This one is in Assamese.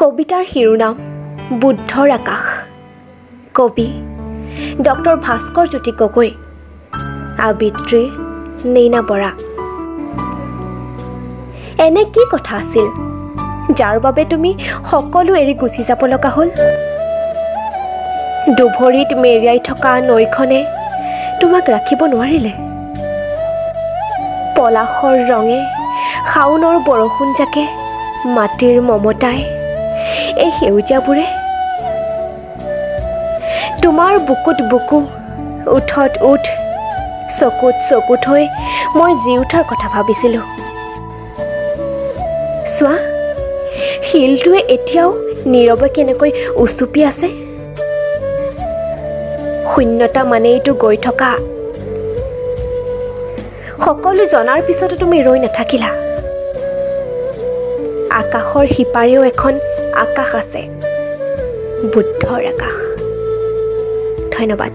কবিতাৰ শিৰোনাম বুদ্ধৰ আকাশ। কবি ডক্টৰ ভাস্কৰ জ্যোতি গগৈ, আবৃত্তি নৈনা বৰা। এনে কি কথা আছিল যাৰ বাবে তুমি সকলো এৰি গুচি যাব লগা হ'ল? দুভৰিত মেৰিয়াই থকা নৈখনে তোমাক ৰাখিব নোৱাৰিলে। পলাশৰ ৰঙে, শাওনৰ বৰষুণ জাকে, মাটিৰ মমতাই, এই সেউজীয়াবোৰে তোমাৰ বুকুত বুকু, উঠত উঠ, চকুত চকু থৈ মই জি উঠাৰ কথা ভাবিছিলোঁ। চোৱা, শিলটোৱে এতিয়াও নীৰৱে কেনেকৈ উচুপি আছে। শূন্যতা মানেইতো গৈ থকা। সকলো জনাৰ পিছতো তুমি ৰৈ নাথাকিলা। আকাশৰ সিপাৰেও এখন আকাশ আছে, বুদ্ধৰ আকাশ। ধন্যবাদ।